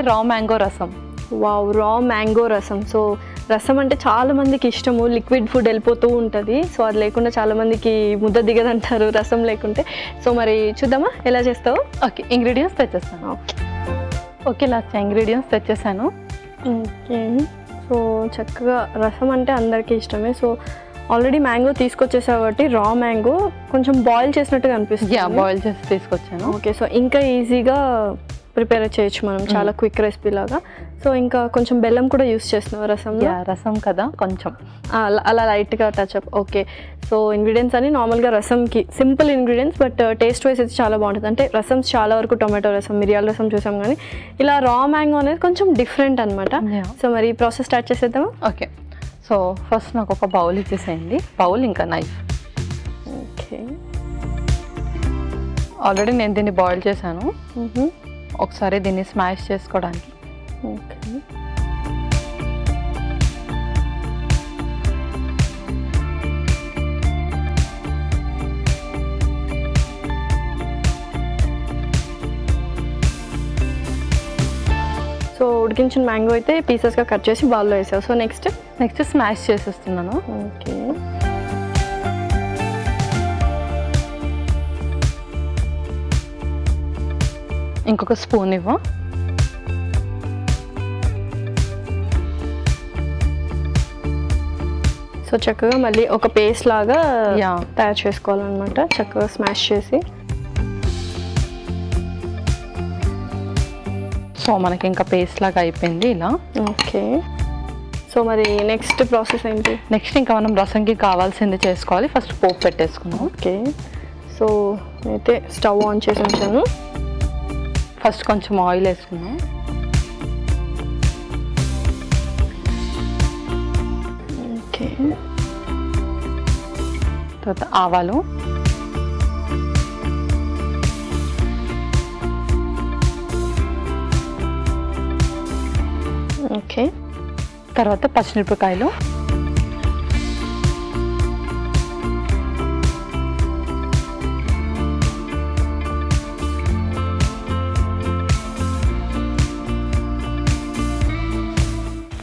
Raw mango రసం. Wow, raw mango రసం. So రసం అంటే చాలా మందికి ఇష్టము, లిక్విడ్ ఫుడ్ వెళ్ళిపోతూ ఉంటుంది. సో అది లేకుండా చాలా మందికి ముద్ద దిగదంటారు రసం లేకుంటే. సో మరి చూద్దామా ఎలా చేస్తావు? ఓకే, ఇంగ్రీడియంట్స్ తెచ్చేస్తాను. ఓకే లాస్ట్ ఇంగ్రీడియంట్స్ తెచ్చేసాను. ఓకే, సో చక్కగా రసం అంటే అందరికీ ఇష్టమే. సో ఆల్రెడీ మ్యాంగో తీసుకొచ్చేసా కాబట్టి రా మ్యాంగో కొంచెం బాయిల్ చేసినట్టుగా అనిపిస్తుంది. బాయిల్ చేసి తీసుకొచ్చాను. ఓకే, సో ఇంకా ఈజీగా ప్రిపేర్ చేయొచ్చు మనం, చాలా క్విక్ రెసిపీ లాగా. సో ఇంకా కొంచెం బెల్లం కూడా యూస్ చేస్తున్నావు రసం. రసం కదా, కొంచెం అలా లైట్గా టచ్అప్. ఓకే, సో ఇంగ్రీడియంట్స్ అని నార్మల్గా రసంకి simple ingredients, but taste wise అయితే చాలా బాగుంటుంది. అంటే రసం చాలా వరకు టొమాటో రసం, మిరియాల రసం చూసాం, కానీ ఇలా రా మ్యాంగో అనేది కొంచెం డిఫరెంట్ అనమాట. సో మరి ఈ ప్రాసెస్ స్టార్ట్ చేసేద్దామా? ఓకే, సో ఫస్ట్ నాకు ఒక బౌల్ ఇచ్చేసేయండి. బౌల్ ఇంకా నైఫ్. ఓకే, ఆల్రెడీ నేను దీన్ని బాయిల్ చేశాను. ఒకసారి దీన్ని స్మాష్ చేసుకోవడానికి. ఓకే, సో ఉడికించిన మ్యాంగో అయితే పీసెస్గా కట్ చేసి బౌల్లో వేసావు. సో నెక్స్ట్ స్మాష్ చేసేస్తున్నాను. ఓకే, ఇంకొక స్పూన్ ఇవ్వ. సో చక్కగా మళ్ళీ ఒక పేస్ట్ లాగా తయారు చేసుకోవాలన్నమాట. చక్కగా స్మాష్ చేసి. సో మనకి ఇంకా పేస్ట్ లాగా అయిపోయింది ఇలా. ఓకే, సో మరి నెక్స్ట్ ప్రాసెస్ ఏంటి? నెక్స్ట్ ఇంకా మనం రసంకి కావాల్సింది చేసుకోవాలి. ఫస్ట్ పోపు పెట్టేసుకున్నాం. ఓకే, సో అయితే స్టవ్ ఆన్ చేసి ఉంచాను. ఫస్ట్ కొంచెం ఆయిల్ వేసుకున్నాం. ఓకే, తర్వాత ఆవాలు, ఓకే, తర్వాత పచ్చిమిరపకాయలు,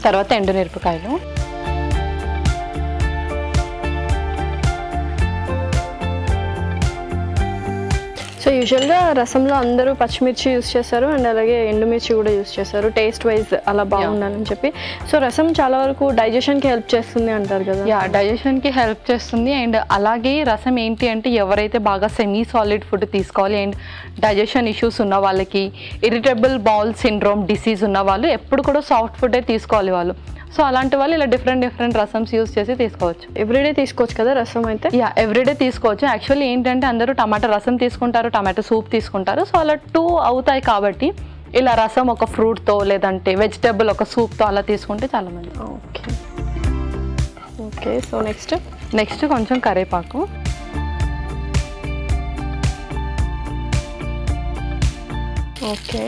తర్వాత ఎండుమిరపకాయలు, సో యూజువల్గా రసంలో అందరూ పచ్చిమిర్చి యూస్ చేస్తారు అండ్ అలాగే ఎండుమిర్చి కూడా యూస్ చేస్తారు, టేస్ట్ వైజ్ అలా బాగుండాలని చెప్పి. సో రసం చాలా వరకు డైజెషన్కి హెల్ప్ చేస్తుంది అంటారు కదా? డైజెషన్కి హెల్ప్ చేస్తుంది. అండ్ అలాగే రసం ఏంటి అంటే ఎవరైతే బాగా సెమీ సాలిడ్ ఫుడ్ తీసుకోవాలి అండ్ డైజెషన్ ఇష్యూస్ ఉన్న వాళ్ళకి, ఇరిటబుల్ బౌల్ సిండ్రోమ్ డిసీజ్ ఉన్న వాళ్ళు ఎప్పుడు కూడా సాఫ్ట్ ఫుడే తీసుకోవాలి వాళ్ళు. సో అలాంటి వాళ్ళు ఇలా డిఫరెంట్ రసమ్స్ యూస్ చేసి తీసుకోవచ్చు. ఎవ్రీడే తీసుకోవచ్చు కదా రసం అయితే? ఎవ్రీడే తీసుకోవచ్చు. యాక్చువల్లీ ఏంటంటే అందరూ టమాటా రసం తీసుకుంటారు, టమాటో సూప్ తీసుకుంటారు. సో అలా 2 అవుతాయి కాబట్టి ఇలా రసం ఒక ఫ్రూట్తో లేదంటే వెజిటేబుల్ ఒక సూప్తో అలా తీసుకుంటే చాలా మంది. ఓకే, ఓకే, సో నెక్స్ట్ కొంచెం కరివేపాకు, ఓకే,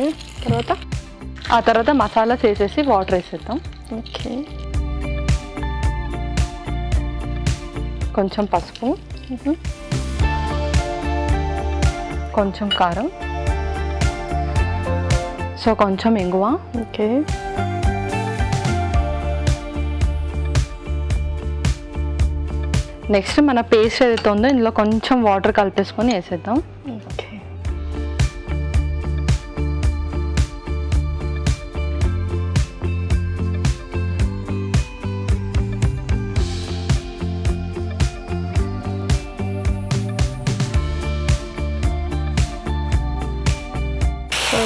ఆ తర్వాత మసాలా చేసేసి వాటర్ వేసేద్దాం. ఓకే, కొంచెం పసుపు, కొంచెం కారం, సో కొంచెం ఇంగువ. ఓకే, నెక్స్ట్ మన పేస్ట్ ఏదైతే ఉందో ఇందులో కొంచెం వాటర్ కలిపేసుకొని వేసేద్దాం. ఓకే,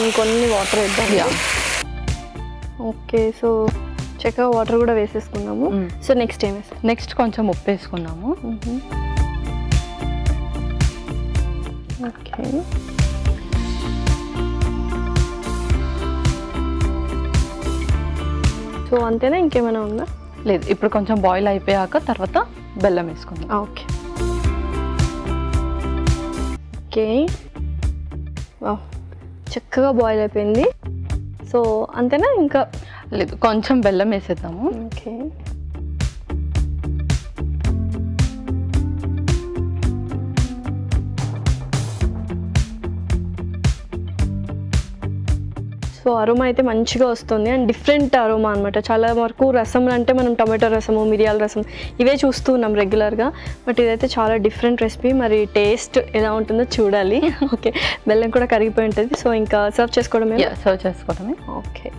ఇంకొన్ని వాటర్ వేద్దాం. ఓకే, సో చక్కగా వాటర్ కూడా వేసేసుకున్నాము. సో నెక్స్ట్ ఏం వేస్తాం? నెక్స్ట్ కొంచెం ఉప్పు వేసుకున్నాము. ఓకే, సో అంతేనా, ఇంకేమైనా ఉందా? లేదు, ఇప్పుడు కొంచెం బాయిల్ అయిపోయాక తర్వాత బెల్లం వేసుకుందాం. ఓకే, ఓకే, చక్కగా బాయిల్ అయిపోయింది. సో అంతేనా, ఇంకా లేదు కొంచెం బెల్లం వేసేద్దాము. ఓకే, సో అరోమా అయితే మంచిగా వస్తుంది అండ్ డిఫరెంట్ అరోమా అనమాట. చాలా వరకు రసం అంటే మనం టొమాటో రసము, మిరియాల రసం ఇవే చూస్తూ ఉన్నాం రెగ్యులర్గా. బట్ ఇదైతే చాలా డిఫరెంట్ రెసిపీ. మరి టేస్ట్ ఎలా ఉంటుందో చూడాలి. ఓకే, బెల్లం కూడా కరిగిపోయి ఉంటుంది. సో ఇంకా సర్వ్ చేసుకోవడమే. ఓకే,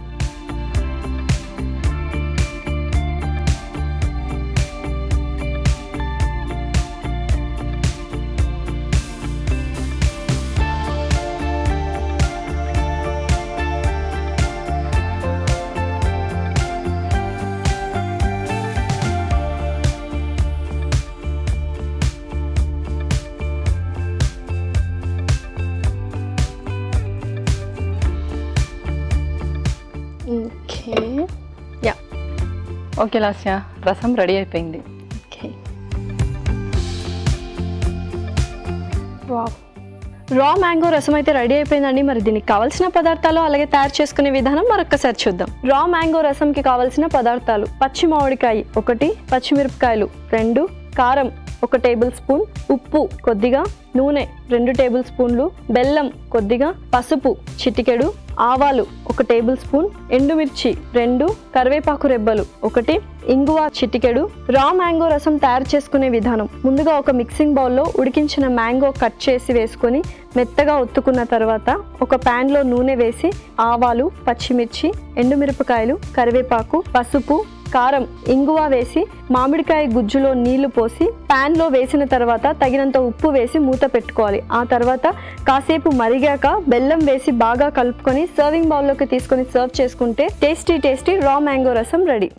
ఓకే లాస్య, రసం రెడీ అయిపోయింది. ఓకే, వావ్, రా మ్యాంగో రసం అయితే రెడీ అయిపోయిందండి. మరి దీనికి కావాల్సిన పదార్థాలు అలాగే తయారు చేసుకునే విధానం మరొకసారి చూద్దాం. రా మ్యాంగో రసంకి కావాల్సిన పదార్థాలు: పచ్చి మామిడికాయ 1, పచ్చిమిరపకాయలు 2, కారం 1 టేబుల్ స్పూన్, ఉప్పు కొద్దిగా, నూనె 2 టేబుల్ స్పూన్లు, బెల్లం కొద్దిగా, పసుపు చిటికెడు, ఆవాలు 1 టేబుల్ స్పూన్, ఎండుమిర్చి 2, కరివేపాకు రెబ్బలు 1, ఇంగువ చిటికెడు. రా మ్యాంగో రసం తయారు చేసుకునే విధానం: ముందుగా ఒక మిక్సింగ్ బౌల్లో ఉడికించిన మ్యాంగో కట్ చేసి వేసుకొని మెత్తగా ఒత్తుకున్న తర్వాత ఒక ప్యాన్లో నూనె వేసి ఆవాలు, పచ్చిమిర్చి, ఎండుమిరపకాయలు, కరివేపాకు, పసుపు, కారం, ఇంగువ వేసి మామిడికాయ గుజ్జులో నీళ్లు పోసి ప్యాన్లో వేసిన తర్వాత తగినంత ఉప్పు వేసి మూత పెట్టుకోవాలి. ఆ తర్వాత కాసేపు మరిగాక బెల్లం వేసి బాగా కలుపుకొని సర్వింగ్ బౌల్లోకి తీసుకొని సర్వ్ చేసుకుంటే టేస్టీ రా మ్యాంగో రసం రెడీ.